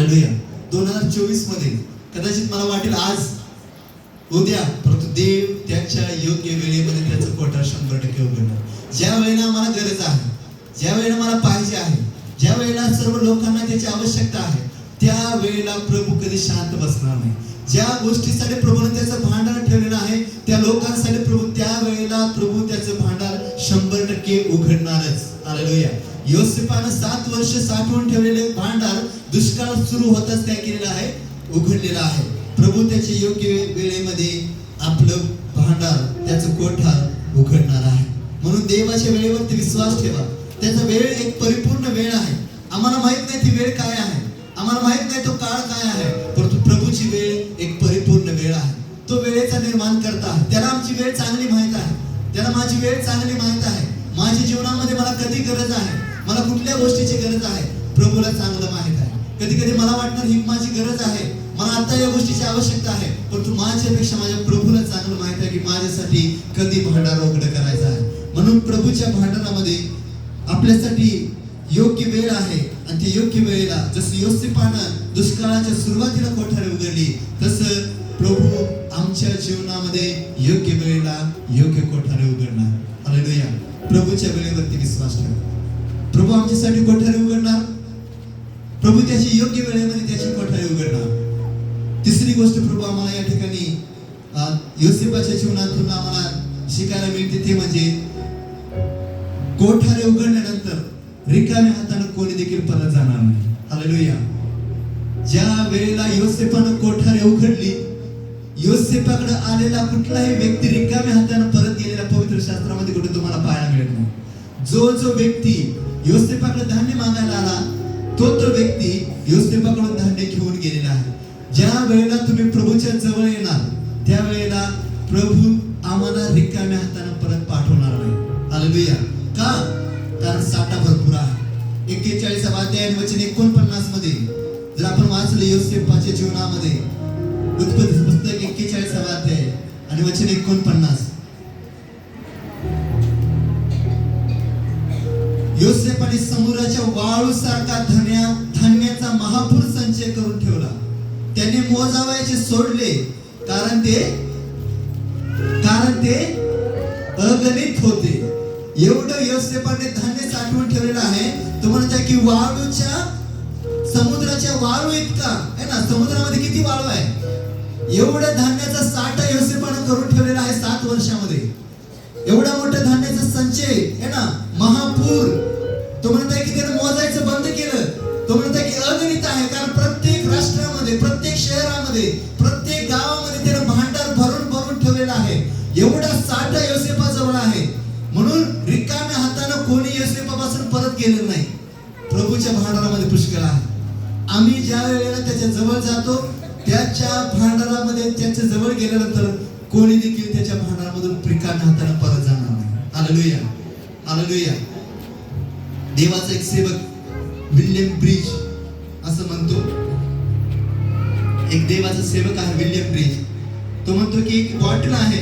Hallelujah. 2024 मध्ये कदाचित मला वाटेल आज उद्या, परंतु देव त्याच्या योग्य वेळेमध्ये त्याचं कोठार 100% उघडणार. ज्या वेळेला आम्हाला गरज आहे, ज्या वेळेला मला पाहिजे आहे, ज्या वेळेला सर्व लोकांना त्याची आवश्यकता आहे, त्या वेळेला प्रभू कधी शांत बसणार नाही. ज्या गोष्टीसाठी प्रभूने त्याचं भांडार ठेवलेलं आहे, त्या लोकांसाठी प्रभू त्या वेळेला प्रभू त्याचं भांडार 100% उघडणारच. हालेलुया. योसेफानं 7 वर्ष साठवून ठेवलेले भांडार दुष्काळ सुरू होताच काय केलेलं आहे, उघडलेलं आहे. प्रभू त्याच्या योग्य वेळेमध्ये आपलं भांडार, त्याचं कोठार उघडणार आहे. म्हणून देवाच्या वेळेवरती विश्वास ठेवा. त्याचा वेळ एक परिपूर्ण वेळ आहे. आम्हाला माहित नाही ती वेळ काय आहे, आम्हाला माहित नाही तो काळ काय आहे, परंतु प्रभूची वेळ एक परिपूर्ण वेळ आहे. तो वेळेचा निर्माण करता आहे. त्याला आमची वेळ चांगली माहित आहे, त्याला माझी वेळ चांगली माहित आहे. माझ्या जीवनामध्ये मला कधी गरज आहे, मला कुठल्या गोष्टीची गरज आहे, प्रभूला चांगलं माहित आहे. कधी कधी मला वाटणार ही माझी गरज आहे, मला आता या गोष्टीची आवश्यकता आहे, परंतु माझ्यापेक्षा माझ्या प्रभूला चांगलं माहित आहे की माझ्यासाठी कधी भांडार उघडं करायचं आहे. म्हणून प्रभूच्या भांडारामध्ये आपल्यासाठी योग्य वेळ आहे. आणि ती योग्य वेळेला जसं योसेफानं दुष्काळाच्या सुरुवातीला कोठारे उघडली, तसं प्रभू आमच्या जीवनामध्ये योग्य वेळेला योग्य कोठारे उघडणार. हालेलुया. प्रभूच्या वेळेवरती विश्वास ठेवा. प्रभू आमच्यासाठी कोठारे उघडणार. प्रभू त्याची योग्य वेळेमध्ये त्याची कोठारे उघडणार. तिसरी गोष्ट प्रभू आम्हाला या ठिकाणी योसेफाच्या जीवनातून आम्हाला शिकायला मिळते, ते म्हणजे कोठारे उघडल्यानंतर रिकाम्या हाताने कोणी देखील परत जाणार नाही. हालेलुया. ज्या वेळेला योसेफानं कोठारे उघडली, योसेफाकडे आलेला कुठलाही व्यक्ती रिकाम्या हाताने परत गेलेला पवित्र शास्त्रामध्ये कुठे तुम्हाला पाहायला मिळत नाही. जो व्यक्ती योसेफाकडे धान्य मागायला आला, तो व्यक्ती योसेफाकडून धान्य घेऊन गेलेला आहे. ज्या वेळेला तुम्ही प्रभूच्या जवळ येणार, त्या वेळेला प्रभू आम्हाला रिकाम्या हाताने परत पाठवणार नाही. हालेलुया. का? कारण साठा भरपूर आहे. 41 अध्याय वचन 49 मध्ये जर आपण वाचलं योसेफाच्या जीवनामध्ये, उत्पत्ती पुस्तक 41 अध्याय आणि वचन 49, योसेफाने समुद्राच्या वाळूसारखा धान्याचा महापूर संचय करून ठेवला. त्याने मोजावयाचे सोडले, कारण ते अगणित होते. एवढं योसेफाने धान्य साठवून ठेवलेलं आहे. तो म्हणतो की समुद्राच्या वाळू इतका आहे ना, समुद्रामध्ये किती वाळू आहे, एवढ्या धान्याचा साठा योसेफाने करून ठेवलेला आहे 7 वर्षामध्ये. एवढा मोठा धान्याचा संचय आहे ना, महापूर. तो म्हणताय की त्याने मोजायचं बंद केलं. तो म्हणताय की अगणित आहे, कारण प्रत्येक राष्ट्रामध्ये, प्रत्येक शहरामध्ये, प्रत्येक गावामध्ये त्याने भांडार भरून भरून ठेवलेला आहे. एवढा साठा योसेफाजवळ आहे. म्हणून रिकाम्या हाताने कोणी योसेफापासून परत गेलेलं नाही. प्रभूच्या भांडारामध्ये पुष्कळ आहे. आम्ही ज्या वेळेला त्याच्या जवळ जातो, त्याच्या भांडारामध्ये त्याच्या जवळ गेल्यानंतर कोणी देखील त्याच्या भांडारामधून रिकाम्या हाताने परत जाणार नाही. हालेलुया. हालेलुया. देवाचा एक सेवक विल्यम ब्रिज असं म्हणतो, एक देवाचा सेवक आहे विल्यम ब्रिज. तो म्हणतो की एक बॉटल आहे,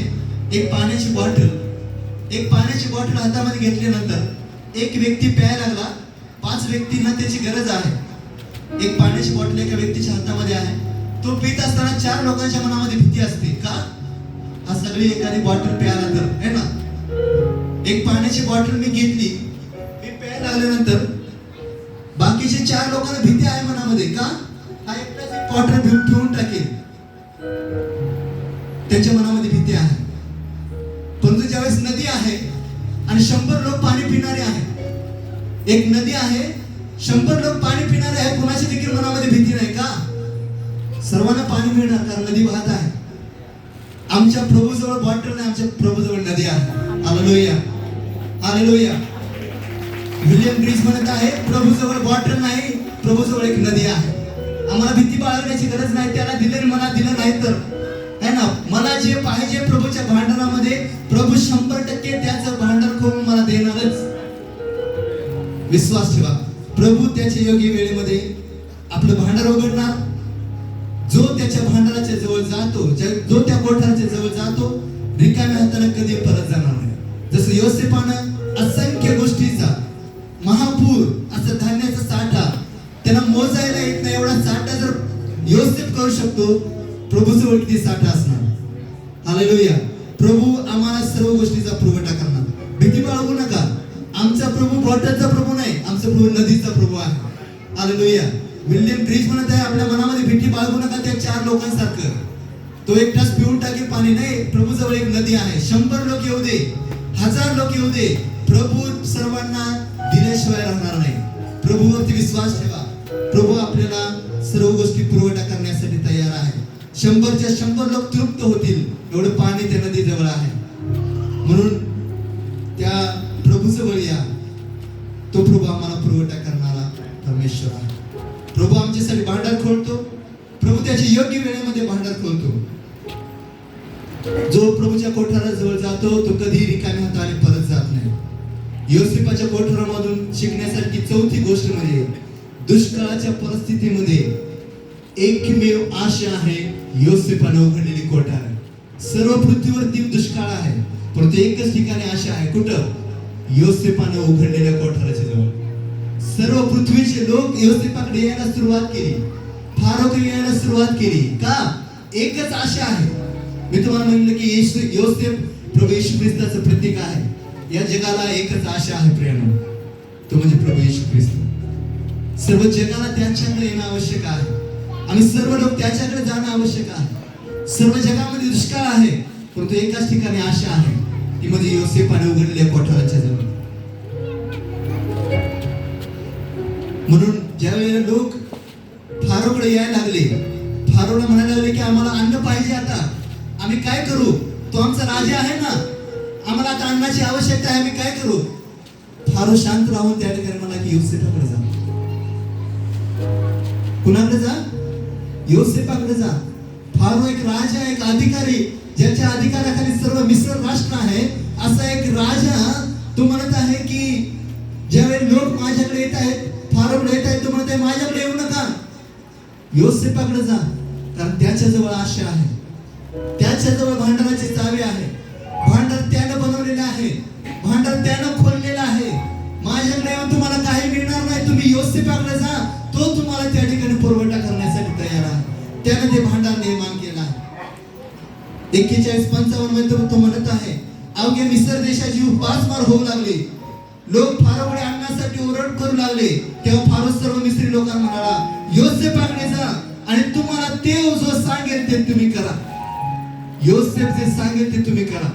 एक पाण्याची बॉटल हातामध्ये घेतल्यानंतर एक व्यक्ती प्यायला लागला. 5 व्यक्तींना त्याची गरज आहे. एक पाण्याची बॉटल एका व्यक्तीच्या हातामध्ये आहे. तो पित असताना 4 लोकांच्या मनामध्ये भीती असते. का? हा सगळी एखादी बॉटल प्यायला तर है ना. एक पाण्याची बॉटल मी घेतली, मी प्यायला लागल्यानंतर बाकीचे 4 लोकांना भीती आहे मनामध्ये. का? हा एकटाच बॉटल ठेवून टाकेल, त्यांच्या मनामध्ये भीती आहे. परंतु ज्यावेळेस नदी आहे आणि 100 लोक पाणी पिणारे आहेत, एक नदी आहे, 100 लोक पाणी पिणारे आहेत, कोणाच्या देखील मनामध्ये भीती नाही. का? सर्वांना पाणी मिळणार, कारण नदी वाहत आहे. आमच्या प्रभूजवळ बॉटल नाही, आमच्या प्रभूजवळ नदी आहे. हालेलुया. हालेलुया. विल्यम ब्रिज म्हणत आहे, प्रभूजवळ बॉटल नाही, प्रभूजवळ एक नदी आहे. आम्हाला भीती बाळगण्याची गरज नाही. त्याला दिलं, मला दिलं नाही तर है ना, मला जे पाहिजे प्रभूच्या भांडारामध्ये, प्रभू 100% त्याचं भांडार करून मला देणारच. विश्वास ठेवा. प्रभू त्याच्या योग्य वेळेमध्ये आपलं भांडार उघडणार. जो त्याच्या भांडाराच्या जवळ जातो, जो त्या कोठाराच्या जवळ जातो, रिकाम्या हाताने कधी परत जाणार नाही. जसं योसेफानं असंख्य गोष्टीचा महापूर, असं धान्याचा साठा, त्यांना मोजायला येत नाही एवढा साठा योसेफ करू शकतो, प्रभूजवळ किती साठा असणार. हालेलुया. प्रभू आम्हाला सर्व गोष्टीचा पुरवठा करणार. भीती बाळगू नका. आमचा प्रभू बॉटलचा प्रभू नाही, आमचा प्रभू नदीचा प्रभू आहे. हालेलुया. विल्यम ब्रिज म्हणत आहे, आपल्या मनामध्ये भीती बाळगू नका त्या 4 लोकांसारखं. तो एकटाच पिऊन टाकेल पाणी नाही. प्रभू जवळ एक नदी आहे. 100 लोक येऊ दे, 1000 लोक येऊ दे, प्रभू सर्वांना दिल्याशिवाय राहणार नाही. प्रभूवरती विश्वास ठेवा. प्रभू आपल्याला सर्व गोष्टी पुरवठा करण्यासाठी तयार आहे. 100च्या 100 लोक तृप्त होतील एवढं पाणी त्या नदी जवळ आहे. म्हणून त्या प्रभू जवळ या. तो प्रभू आम्हाला पुरवठा करणारा परमेश्वर आहे. प्रभू आमच्यासाठी भांडार खोलतो. प्रभू त्याच्या योग्य वेळेमध्ये भांडार खोलतो. जो प्रभूच्या कोठाराजवळ जातो तो कधी रिकाम्या हाताने परत जात नाही. योसेफाच्या कोठारामधून शिकण्यासाठी चौथी गोष्ट म्हणजे दुष्काळाच्या परिस्थितीमध्ये एकमेव आशा आहे योसेफाने उघडलेली कोठार. सर्व पृथ्वीवरती दुष्काळ आहे, परंतु एकच ठिकाणी आशा आहे. कुठं? योसेफाने उघडलेल्या कोठाराच्या जवळ. सर्व पृथ्वीचे लोक योसेफाकडे यायला सुरुवात केली, फारोकडे यायला सुरुवात केली. का? एकच आशा आहे. मी तुम्हाला म्हणलं की योसेफ प्रभू येशू ख्रिस्ताचं प्रतीक आहे. या जगाला एकच आशा आहे प्रियानो, तो म्हणजे प्रभू येशू ख्रिस्त. सर्व जगाला त्याच्याकडे येणं आवश्यक आहे. आम्ही सर्व लोक त्याच्याकडे जाणं आवश्यक आहे. सर्व जगामध्ये दुष्काळ आहे, परंतु एकाच ठिकाणी आशा आहे, ती म्हणजे योसेफाने उघडलेल्या कोठाराच्या जवळ. म्हणून ज्या वेळेला लोक फारोकडे यायला लागले, फारोला म्हणायला लागले की आम्हाला अन्न पाहिजे, आता आम्ही काय करू? तो आमचा राजा आहे ना, आम्हाला आता अन्नाची आवश्यकता आहे, आम्ही काय करू? फारो शांत राहून त्या ठिकाणी म्हणला की योसेफाकडे जा. कुणाकडे जा? योसेफाकडे जा. फारो एक राजा, एक अधिकारी, ज्याच्या अधिकाराखाली सर्व मिस्र राष्ट्र आहे, असा एक राजा. तो म्हणत आहे की ज्यावेळी लोक माझ्याकडे येत आहेत, फारोकडे येत आहेत, तो म्हणत आहे माझ्याकडे येऊ नका, योसेफाकडे जा, कारण त्याच्याजवळ आशा आहे. त्याच्याजवळ भांडाराची चावी आहे. भांडार त्यानं बनवलेलं आहे, भांडार त्यानं खोललेलं आहे. माझ्याकडे येऊन तुम्हाला काही मिळणार नाही, तुम्ही योसेफाकडे जा, तो तुम्हाला त्या ठिकाणी पुरवठा करण्यासाठी तयार आहे. त्यानं ते भांडार निर्माण केलं आहे. 41:55 मध्ये तो म्हणत आहे, अवघ्या मिस्र देशाची उपासमार होऊ लागली. लोक फारोकडे आणण्यासाठी ओरड करू लागले. तेव्हा फारो सर्व मिस्री लोकांना म्हणाला, योसेफाकडे जा आणि तुम्हाला ते जो सांगेल ते तुम्ही करा. योसेफ जे सांगेल ते तुम्ही करा.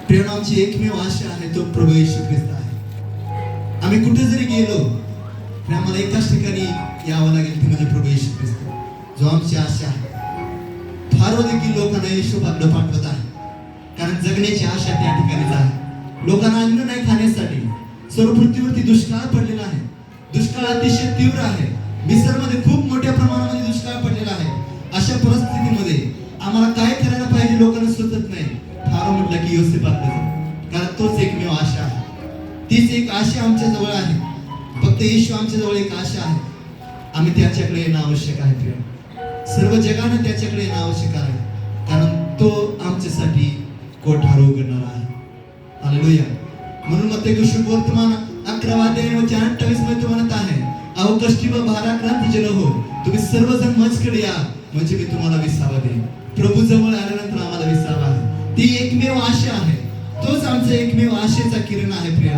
प्रिय आमची एकमेव आशा आहे, तो प्रभू येशू ख्रिस्त आहे. आम्ही कुठे जरी गेलो तरी आम्हाला एकाच ठिकाणी यावं लागेल, ती म्हणजे प्रभू येशू ख्रिस्त, जो आमची आशा आहे. फारो देखील लोकांना येशूपाकडे पाठवत आहे, कारण जगण्याची आशा त्या ठिकाणीच आहे. लोकांना अन्न नाही खाण्यासाठी. सर्व पृथ्वीवरती दुष्काळ पडलेला आहे. दुष्काळ अतिशय तीव्र आहे. मिसरमध्ये खूप मोठ्या प्रमाणामध्ये दुष्काळ पडलेला आहे. अशा परिस्थितीमध्ये आम्हाला काय करायला पाहिजे लोकांना सुचत नाही. फारो म्हटलं की योसेफाकडे जा, कारण तोच एकमेव आशा आहे. तीच एक आशा आमच्या जवळ आहे. फक्त येशू आमच्या जवळ एक आशा आहे. आम्ही त्याच्याकडे येणं आवश्यक आहे. प्रिय सर्व जगानं त्याच्याकडे येणं आवश्यक आहे, कारण तो आमच्यासाठी कोठार उघडणार आहे. हालेलुया. म्हणून मत्ती शुभ वर्तमान 11 अध्याय 28 मध्ये तो म्हणत आहे, अहो कष्टी व भाराक्रांत जन हो, तुम्ही सर्वजण माझ्याकडे या, म्हणजे मी तुम्हाला विसावा देईन. प्रभू जवळ आल्यानंतर आम्हाला विसावा आहे. ती एकमेव आशा आहे. तोच आमचा एकमेव आशेचा किरण आहे प्रिय.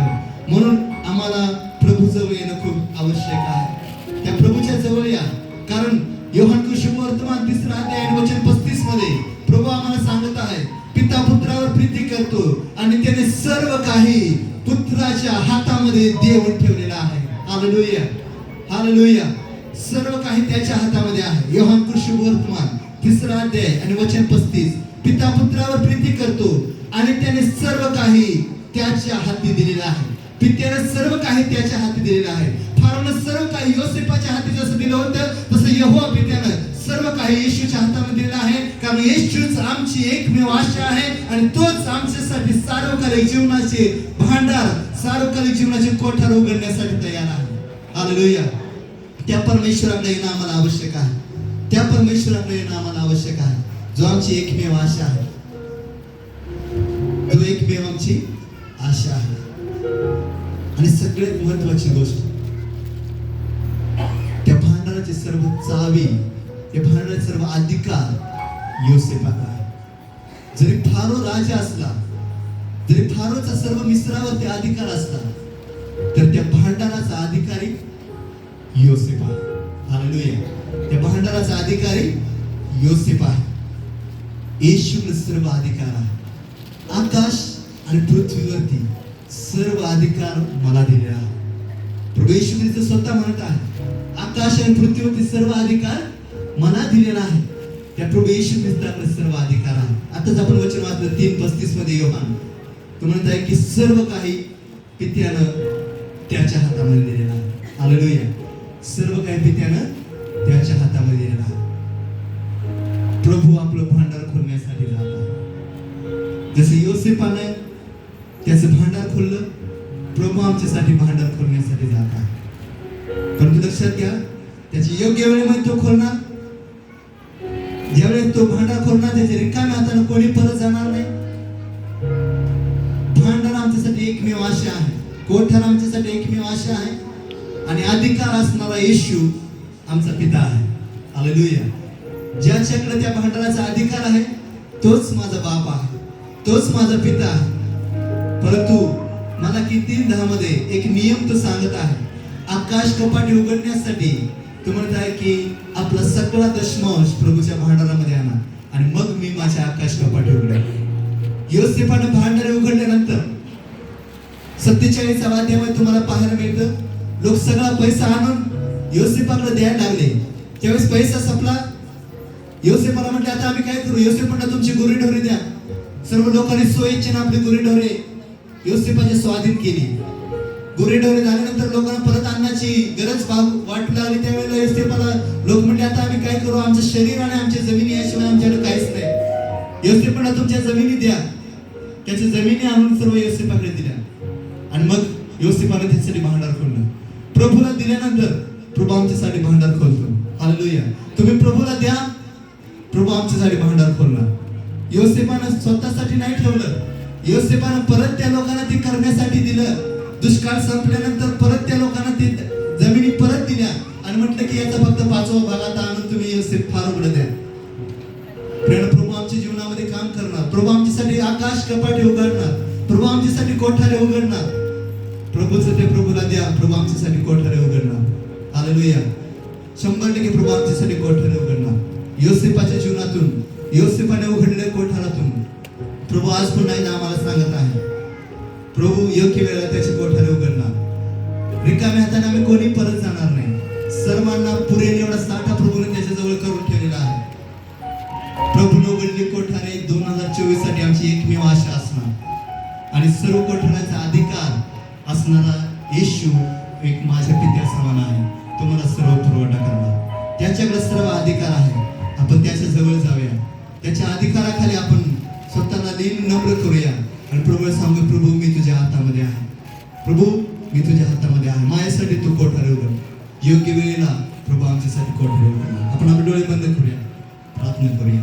म्हणून आम्हाला प्रभू जवळ येणं खूप आवश्यक आहे. त्या प्रभूच्या जवळ या, कारण योहान शुभ वर्तमान 3 अध्याय वचन 35 मध्ये प्रभू आम्हाला सांगत आहे, पिता पुत्रावर प्रीती करतो आणि त्याने सर्व काही पुत्राच्या हातामध्ये देऊन ठेवलेला आहे. Hallelujah, hallelujah. सर्व काही त्याच्या हातामध्ये आहे. योहान शुभ वर्तमान 3 अध्याय आणि वचन 35, पिता पुत्रावर प्रीती करतो आणि त्याने सर्व काही त्याच्या हाती दिलेलं आहे. पित्याने सर्व काही त्याच्या हाती दिलेलं आहे. फारोनं सर्व काही योसेफाच्या हाती जसं दिलं होतं, तसं यहोवा पित्यानं सर्व काही येशूच्या हातामध्ये दिलेलं आहे. कारण येशूच आमची एकमेव आशा आहे आणि तोच आमच्यासाठी सार्वकालिक जीवनाचे भांडार, सार्वकालिक जीवनाचे कोठार उघडण्यासाठी तयार आहे. हालेलुया. त्या परमेश्वराकडे येणं आम्हाला आवश्यक आहे. त्या परमेश्वराकडे येणं आम्हाला आवश्यक आहे, जो आमची एकमेव आशा आहे, जो एकमेव आमची आशा आहे. आणि सगळ्यात महत्वाची गोष्ट, त्या भांडाराचे सर्व चावी, या भांडणाचे सर्व अधिकार योसेफाला आहे. जरी फारो राजा असला, जरी फारोचा सर्व मिस्रावरती अधिकार असला, तर त्या भांडाराचा अधिकारी योसेफ आहे. हालेलुया. त्या भांडाराचा अधिकारी योसेफ आहे. येशूला सर्व अधिकार आहे. आकाश आणि पृथ्वीवरती सर्व अधिकार मला दिलेला आहे. प्रभू येशू ख्रिस्त स्वतः म्हणत आहे, आकाश आणि पृथ्वीवरती सर्व अधिकार मला दिलेला आहे. त्या प्रभू येशू ख्रिस्ताकडे सर्व अधिकार आहे. आताच आपण वचन वाचलं 3:35 मध्ये योहान, तो म्हणत आहे की सर्व काही पित्यानं त्याच्या हातामध्ये दिलेलं आहे. हालेलुया. सर्व काही पित्यानं त्याच्या हातामध्ये दिलेलं आहे. प्रभू आपलं भांडार खोलण्यासाठी जात आहे. जसे योसेफाने त्याचं भांडार खोललं, प्रभू आमच्यासाठी भांडार खोलण्यासाठी जात आहे. परंतु लक्षात घ्या, त्याची योग्य वेळेमध्ये तो खोलणार. ज्यावेळेस तो भांडार खोलणार, त्याच्या रिकाम्या हाताने कोणी परत जाणार नाही. भांडार आमच्यासाठी एकमेव आशा आहे. कोठार आमच्यासाठी एकमेव आशा आहे. आणि अधिकार असणारा येशू आमचा पिता आहे. हालेलुया. ज्याच्याकडे त्या भांडाराचा अधिकार आहे, तोच माझा बाप आहे, तोच माझा पिता आहे. परंतु मला की 3:10 मध्ये एक नियम तो सांगत आहे. आकाश कपाटे उघडण्यासाठी तो म्हणत आहे की आपला सगळा दशमांश प्रभूच्या भांडारामध्ये आणा आणि मग मी माझ्या आकाश कपाटे उघडेन. योसेफाने भांडारे उघडल्यानंतर 47 अध्यायामध्ये तुम्हाला पाहायला मिळतं, लोक सगळा पैसा आणून योसेफाकडे द्यायला लागले. त्यावेळेस पैसा संपला. योसेफाला म्हटले आता आम्ही काय करू? योसेफ म्हटला तुमची गुरेढोरे द्या. सर्व लोकांनी स्वइच्छेने आपली गुरेढोरे योसेफाच्या स्वाधीन केली. गुरेढोरे झाल्यानंतर लोकांना परत अन्नाची गरज वाटू लागली. त्यावेळेला योसेफाला लोक म्हटले आता आम्ही काय करू? आमचं शरीर आणि आमच्या जमिनी याशिवाय आमच्याकडे काहीच नाही. योसेफ म्हटला तुमच्या जमिनी द्या. त्याच्या जमिनी आणून सर्व योसेफाकडे दिल्या आणि मग योसेफाने त्याच्यासाठी भांडार खोललं. प्रभूला दिल्यानंतर प्रभू आमच्यासाठी भांडार खोलतो. हालेलुया. तुम्ही प्रभूला द्या, प्रभू आमच्यासाठी भांडार खोलणार. योसेफानं स्वतःसाठी नाही ठेवलं. योसेफानं परत त्या लोकांना ते करण्यासाठी दिलं. दुष्काळ संपल्यानंतर परत त्या लोकांना ते जमिनी परत दिल्या आणि म्हटलं की याचा फक्त 5वा भाग आता आणून तुम्ही योसेफ फार उघड द्या. प्रभू आमच्या जीवनामध्ये काम करणार. प्रभू आमच्यासाठी आकाश कपाटे उघडणार. प्रभू आमच्यासाठी कोठारे उघडणार. प्रभूचं ते प्रभूला द्या, प्रभू आमच्यासाठी कोठारे उघडणार. हालेलुया. 100% प्रभू आमच्यासाठी कोठारे उघडणार. योसेफाच्या जीवनातून, योसेफाने उघडलेल्या कोठारातून प्रभू आज पुन्हा आम्हाला सांगत आहे, प्रभू योग्य वेळेला त्याचे कोठारे उघडणार. रिकाम्या हाताने आम्ही कोणी परत जाणार नाही. सर्वांना पुरेल एवढा साठा प्रभूने त्याच्याजवळ करून ठेवलेला आहे. प्रभूने उघडलेली कोठारे 2024 साठी आमची एकमेव आशा असणार आणि सर्व कोठाराचा अधिकार असणारा येशू एक माझ्या पित्या समान आहे. तो मला सर्व पुरवठा करणार. त्याच्याकडे सर्व अधिकार आहे. आपण त्याच्या जवळ जाऊया. त्याच्या अधिकाराखाली आपण स्वतःला नम्र करूया आणि प्रभूला सांगू, प्रभू मी तुझ्या हातामध्ये आहे. प्रभू मी तुझ्या हातामध्ये आहे. माझ्यासाठी तू कोठारे उघड. योग्य वेळेला प्रभू आमच्यासाठी कोठारे उघडणार. आपण आपले डोळे बंद करूया, प्रार्थना करूया.